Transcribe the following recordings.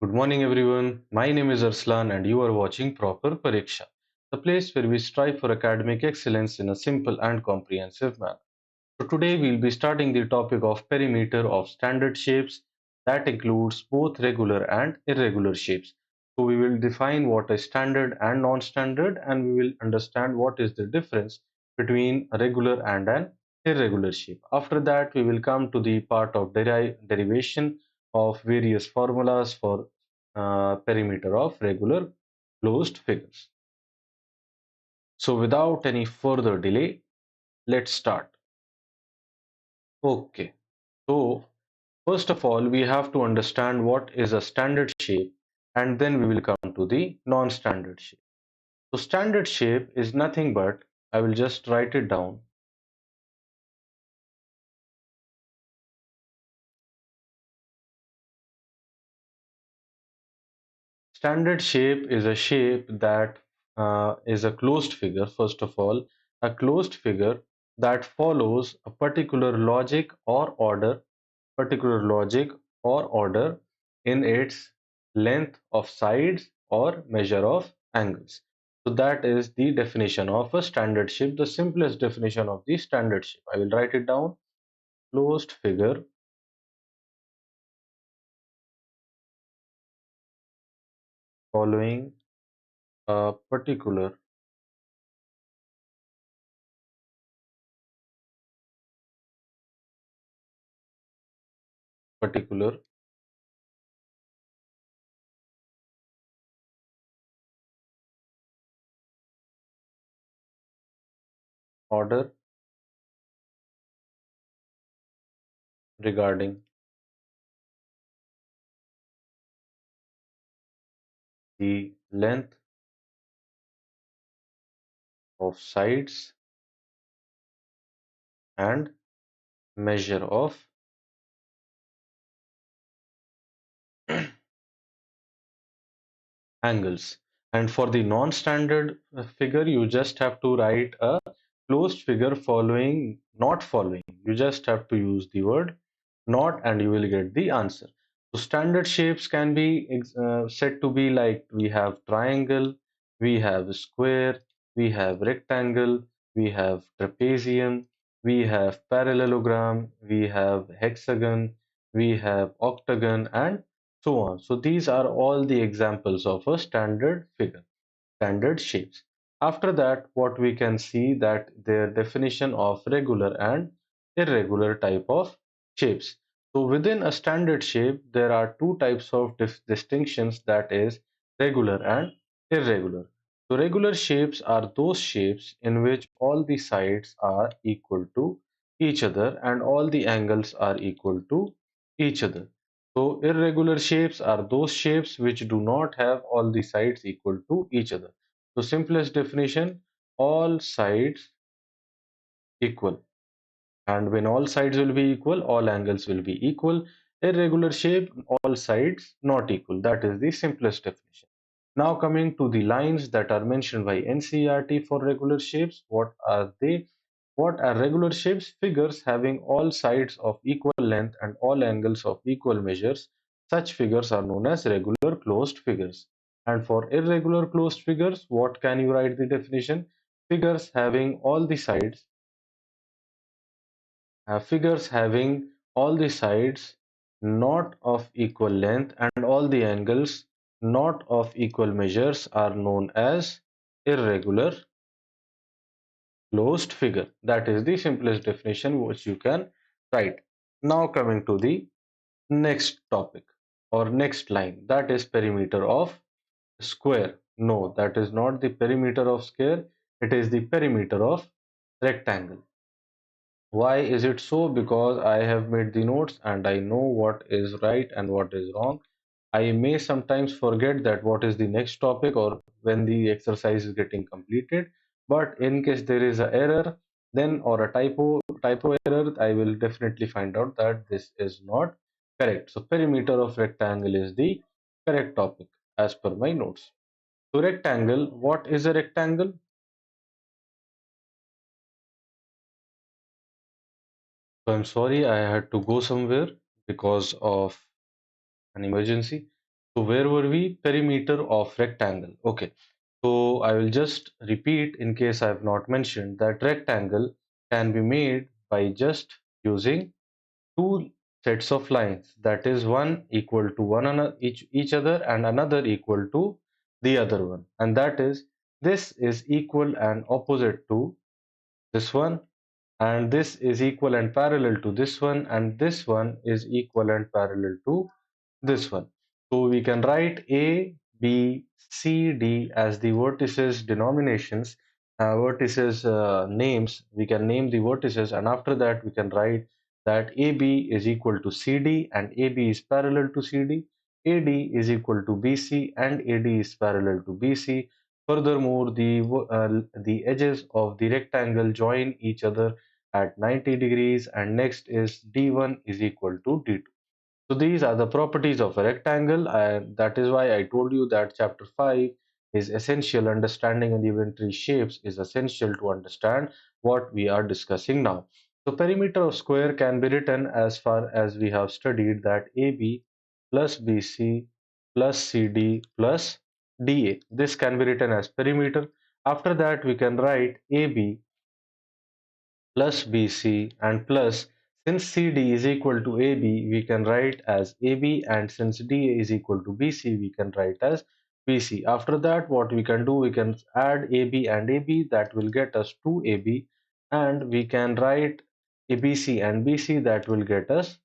Good morning, everyone. My name is Arslan, and you are watching Proper Pariksha, the place where we strive for academic excellence in a simple and comprehensive manner. So, today we'll be starting the topic of perimeter of standard shapes that includes both regular and irregular shapes. So, we will define what is standard and non standard, and we will understand what is the difference between a regular and an irregular shape. After that, we will come to the part of derivation of various formulas for perimeter of regular closed figures. So without any further delay, let's start. Okay, so first of all, we have to understand what is a standard shape, and then we will come to the non-standard shape. So standard shape is nothing but, I will just write it down. Standard shape is a shape that is a closed figure, first of all, a closed figure that follows a particular logic or order in its length of sides or measure of angles. So that is the definition of a standard shape, the simplest definition of the standard shape. I will write it down. Closed figure following a particular order regarding the length of sides and measure of angles. And for the non-standard figure, you just have to write a closed figure following, not following. You just have to use the word not and you will get the answer. So standard shapes can be said to be like we have triangle, we have square, we have rectangle, we have trapezium, we have parallelogram, we have hexagon, we have octagon, and so on. So these are all the examples of a standard figure, standard shapes. After that, what we can see that their definition of regular and irregular type of shapes. So within a standard shape, there are two types of distinctions, that is regular and irregular. So regular shapes are those shapes in which all the sides are equal to each other and all the angles are equal to each other. So irregular shapes are those shapes which do not have all the sides equal to each other. So simplest definition, all sides equal. And when all sides will be equal, all angles will be equal. Irregular shape, all sides not equal. That is the simplest definition. Now coming to the lines that are mentioned by NCERT for regular shapes, what are they? What are regular shapes? Figures having all sides of equal length and all angles of equal measures. Such figures are known as regular closed figures. And for irregular closed figures, what can you write the definition? Figures having all the sides figures having all the sides not of equal length and all the angles not of equal measures are known as irregular closed figure. That is the simplest definition which you can write. Now coming to the next topic or next line, that is perimeter of square. No, that is not the perimeter of square, it is the perimeter of rectangle. Why is it so? Because I have made the notes and I know what is right and what is wrong. I may sometimes forget that what is the next topic or when the exercise is getting completed. But in case there is a error, then or a typo error, I will definitely find out that this is not correct. So perimeter of rectangle is the correct topic as per my notes. So rectangle, what is a rectangle? So I'm sorry I had to go somewhere because of an emergency. So where were we? Perimeter of rectangle. Okay. So I will just repeat in case I have not mentioned that rectangle can be made by just using two sets of lines, that is one equal to one another each other and another equal to the other one, and that is this is equal and opposite to this one, and this is equal and parallel to this one, and this one is equal and parallel to this one. So we can write A, B, C, D as the vertices denominations, names. We can name the vertices, and after that we can write that AB is equal to CD and AB is parallel to CD. AD is equal to BC and AD is parallel to BC. Furthermore, the edges of the rectangle join each other at 90 degrees, and next is D1 is equal to D2. So these are the properties of a rectangle, and that is why I told you that chapter 5 is essential. Understanding elementary shapes is essential to understand what we are discussing now. So perimeter of square can be written as far as we have studied that AB plus BC plus CD plus DA. This can be written as perimeter. After that we can write AB plus BC and plus, since CD is equal to AB, we can write as AB, and since DA is equal to BC, we can write as BC. After that, what we can do, we can add AB and AB, that will get us 2AB, and we can write ABC and BC, that will get us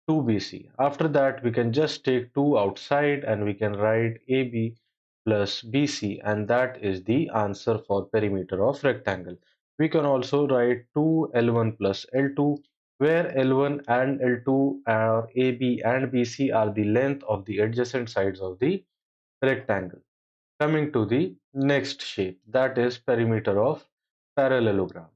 2BC. After that, we can just take 2 outside and we can write AB plus BC, and that is the answer for perimeter of rectangle. We can also write 2L1 plus L2, where L1 and L2 are AB and BC are the length of the adjacent sides of the rectangle. Coming to the next shape, that is perimeter of parallelogram.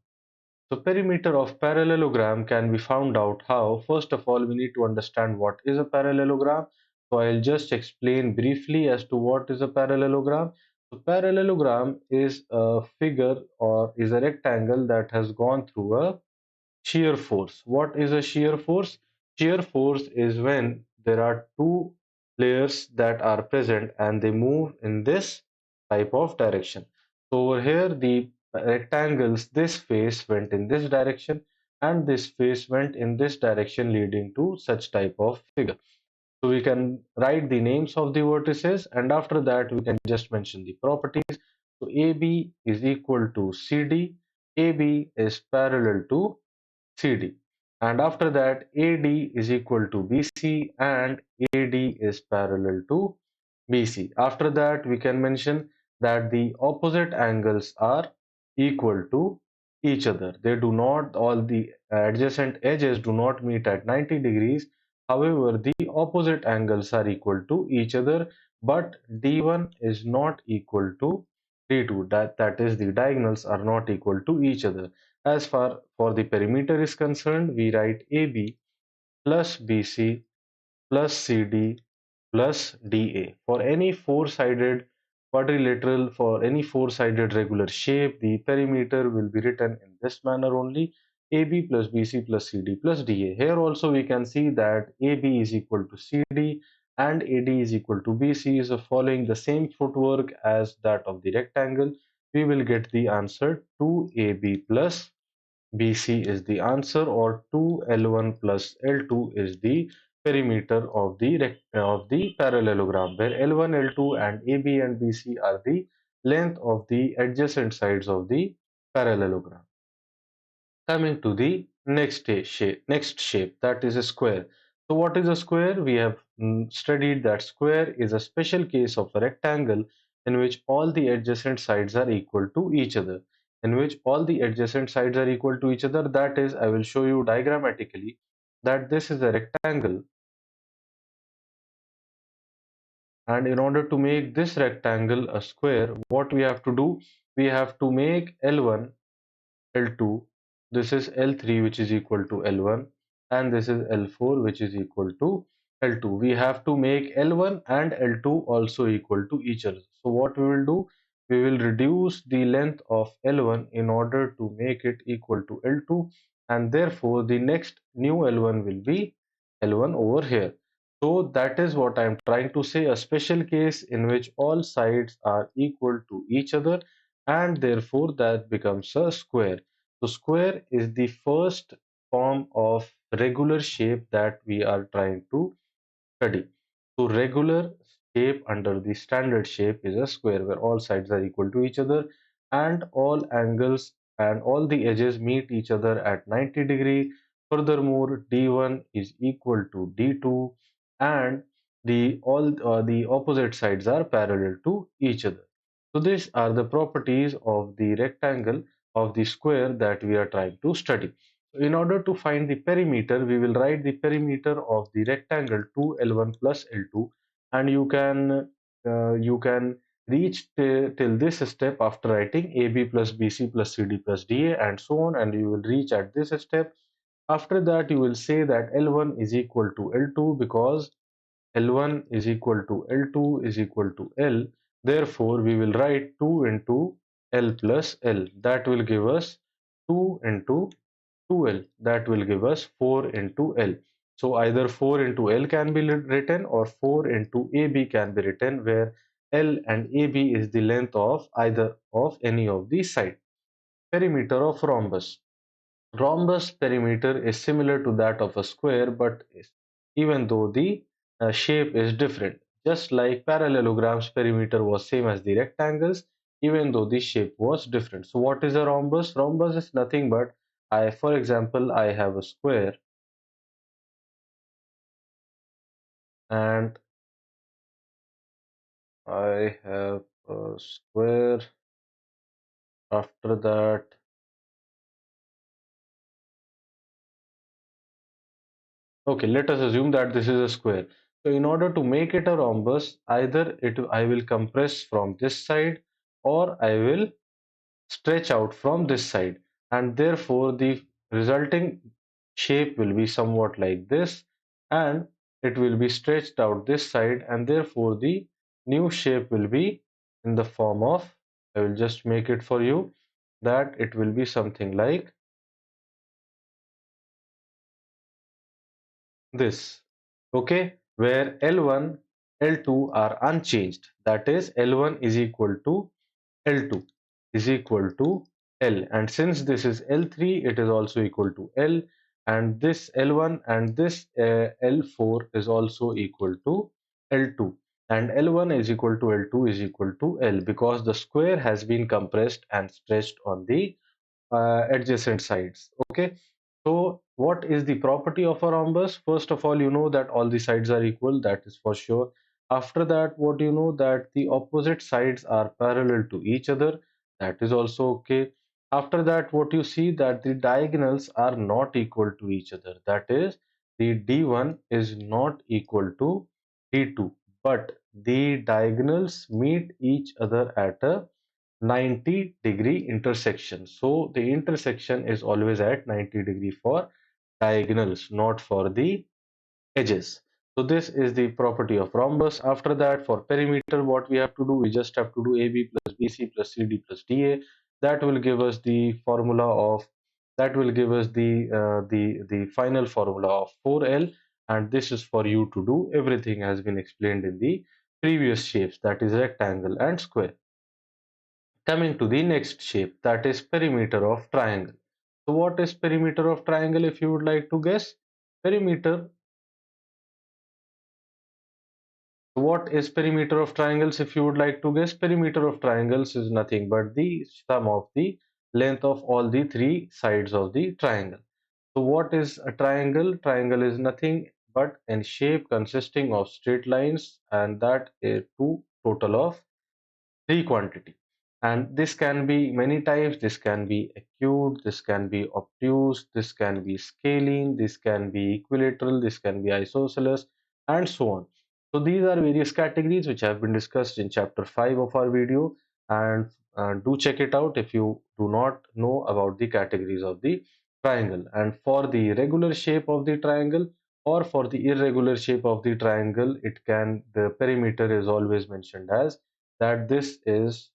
So perimeter of parallelogram can be found out how. First of all, we need to understand what is a parallelogram. So I'll just explain briefly as to what is a parallelogram. So parallelogram is a figure or is a rectangle that has gone through a shear force. What is a shear force? Shear force is when there are two layers that are present and they move in this type of direction. So over here, the rectangles, this face went in this direction and this face went in this direction, leading to such type of figure. So we can write the names of the vertices, and after that we can just mention the properties. So AB is equal to CD, AB is parallel to CD, and after that AD is equal to BC and AD is parallel to BC. After that we can mention that the opposite angles are equal to each other. They do not, all the adjacent edges do not meet at 90 degrees. However, the opposite angles are equal to each other, but D1 is not equal to D2. That is, the diagonals are not equal to each other. As far for the perimeter is concerned, we write AB plus BC plus CD plus DA. For any four-sided quadrilateral, for any four-sided regular shape, the perimeter will be written in this manner only: AB plus BC plus CD plus DA. Here also we can see that AB is equal to CD and AD is equal to BC. So following the same footwork as that of the rectangle, we will get the answer 2AB plus BC is the answer, or 2L1 plus L2 is the perimeter of the parallelogram, where L1, L2 and AB and BC are the length of the adjacent sides of the parallelogram. Coming to the next shape, that is a square. So what is a square? We have studied that square is a special case of a rectangle in which all the adjacent sides are equal to each other. In which all the adjacent sides are equal to each other, that is, I will show you diagrammatically that this is a rectangle, and in order to make this rectangle a square, what we have to do, we have to make L1 L2, this is L3 which is equal to L1, and this is L4 which is equal to L2. We have to make L1 and L2 also equal to each other. So what we will do, we will reduce the length of L1 in order to make it equal to L2, and therefore the next new L1 will be L1 over here. So that is what I am trying to say, a special case in which all sides are equal to each other and therefore that becomes a square. So square is the first form of regular shape that we are trying to study. So regular shape under the standard shape is a square where all sides are equal to each other and all angles and all the edges meet each other at 90 degree. Furthermore, D1 is equal to D2 and the opposite sides are parallel to each other. So these are the properties of the rectangle of the square that we are trying to study. In order to find the perimeter, we will write the perimeter of the rectangle 2L1 plus L2, and you can reach till this step after writing AB plus BC plus CD plus DA and so on, and you will reach at this step. After that, you will say that L1 is equal to L2 because L1 is equal to L2 is equal to L. Therefore, we will write 2 into L plus L. That will give us 2 into 2L, that will give us 4 into L. So either 4 into L can be written or 4 into AB can be written, where L and AB is the length of either of any of these sides. Perimeter of rhombus. Rhombus perimeter is similar to that of a square, but even though the shape is different. Just like parallelogram's perimeter was same as the rectangles, even though the shape was different. So what is a rhombus? Rhombus is nothing but for example, I have a square and I have a square. After that, okay, let us assume that this is a square. So in order to make it a rhombus, either I will compress from this side or I will stretch out from this side, and therefore the resulting shape will be somewhat like this, and it will be stretched out this side, and therefore the new shape will be in the form of, I will just make it for you, that it will be something like this. Okay, where L1 L2 are unchanged, that is L1 is equal to L2 is equal to L, and since this is L3, it is also equal to L, and this L1 and this L4 is also equal to L2, and L1 is equal to L2 is equal to L because the square has been compressed and stretched on the adjacent sides. Okay, so what is the property of a rhombus? First of all, you know that all the sides are equal, that is for sure. After that, what you know, that the opposite sides are parallel to each other, that is also okay. After that, what you see, that the diagonals are not equal to each other, that is the D1 is not equal to D2, but the diagonals meet each other at a 90-degree intersection. So the intersection is always at 90 degree for diagonals, not for the edges. So this is the property of rhombus. After that, for perimeter, what we have to do, we just have to do AB plus BC plus CD plus DA. That will give us the formula of, that will give us the final formula of 4L, and this is for you to do. Everything has been explained in the previous shapes, that is rectangle and square. Coming to the next shape, that is perimeter of triangle. So what is perimeter of triangle, if you would like to guess? Perimeter, what is perimeter of triangles, if you would like to guess? Perimeter of triangles is nothing but the sum of the length of all the three sides of the triangle. So what is a triangle? Triangle is nothing but a shape consisting of straight lines, and that is two total of three quantity, and this can be many types. This can be acute, this can be obtuse, this can be scalene, this can be equilateral, this can be isosceles, and so on. So these are various categories which have been discussed in chapter 5 of our video, and do check it out if you do not know about the categories of the triangle. And for the regular shape of the triangle or for the irregular shape of the triangle, it can, the perimeter is always mentioned as that this is,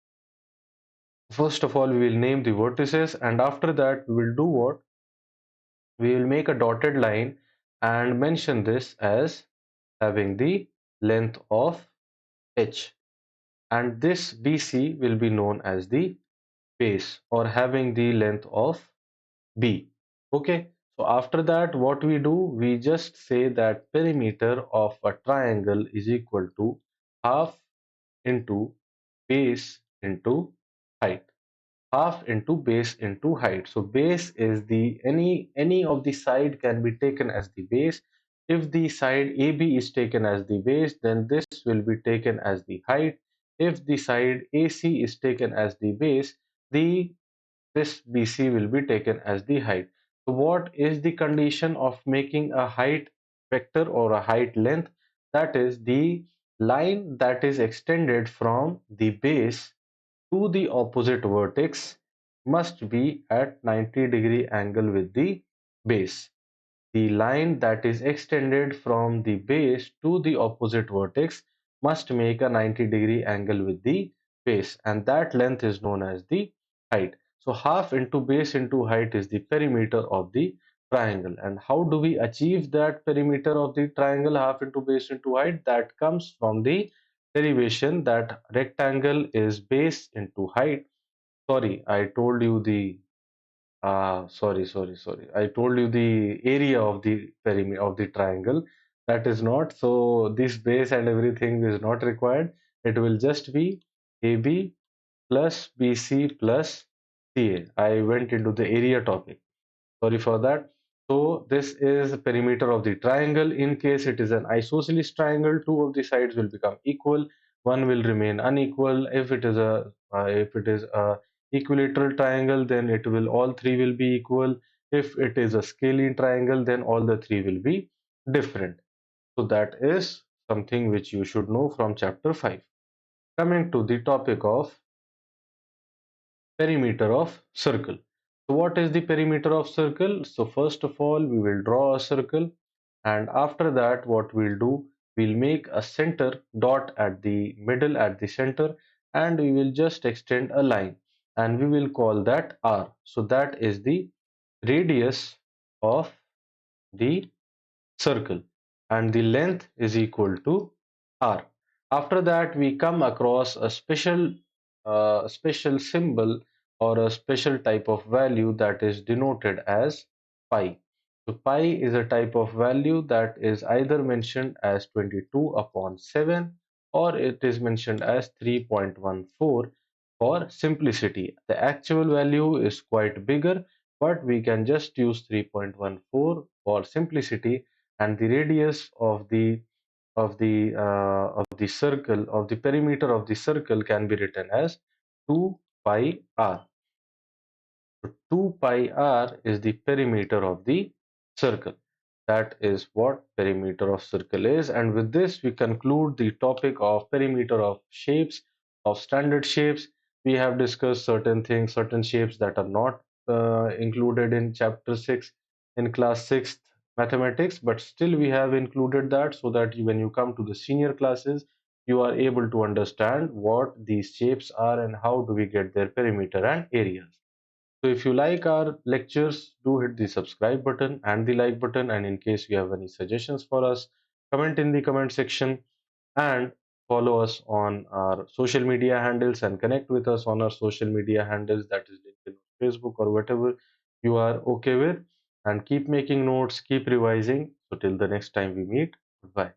first of all we will name the vertices, and after that we will do what, we will make a dotted line and mention this as having the length of h, and this BC will be known as the base or having the length of B. Okay, so after that, what we do, we just say that perimeter of a triangle is equal to half into base into height. Half into base into height. So base is the any of the side can be taken as the base. If the side AB is taken as the base, then this will be taken as the height. If the side AC is taken as the base, the this BC will be taken as the height. So what is the condition of making a height vector or a height length? That is the line that is extended from the base to the opposite vertex must be at 90-degree angle with the base. The line that is extended from the base to the opposite vertex must make a 90-degree angle with the base, and that length is known as the height. So half into base into height is the perimeter of the triangle. And how do we achieve that perimeter of the triangle half into base into height? That comes from the derivation that rectangle is base into height. Sorry, I told you the sorry. I told you the area of the perimeter of the triangle. That is not. So this base and everything is not required. It will just be AB plus BC plus CA. I went into the area topic. Sorry for that. So this is the perimeter of the triangle. In case it is an isosceles triangle, two of the sides will become equal, one will remain unequal. If it is a equilateral triangle, then it will all three will be equal. If it is a scalene triangle, then all the three will be different. So that is something which you should know from chapter 5. Coming to the topic of perimeter of circle. So what is the perimeter of circle? So first of all, we will draw a circle, and after that what we'll do, we'll make a center dot at the middle at the center, and we will just extend a line, and we will call that R. So that is the radius of the circle, and the length is equal to r. After that, we come across a special symbol or a special type of value that is denoted as pi. So pi is a type of value that is either mentioned as 22 upon 7 or it is mentioned as 3.14 for simplicity. The actual value is quite bigger, but we can just use 3.14 for simplicity, and the radius of the circle of the perimeter of the circle can be written as 2 pi r. So 2 pi r is the perimeter of the circle. That is what perimeter of circle is, and with this we conclude the topic of perimeter of shapes, of standard shapes. We have discussed certain things, certain shapes that are not included in chapter 6 in class 6th mathematics, but still we have included that so that when you come to the senior classes, you are able to understand what these shapes are and how do we get their perimeter and areas. So if you like our lectures, do hit the subscribe button and the like button. And in case you have any suggestions for us, comment in the comment section and follow us on our social media handles and connect with us on our social media handles, that is LinkedIn, Facebook, or whatever you are okay with. And keep making notes, keep revising. So till the next time we meet, goodbye.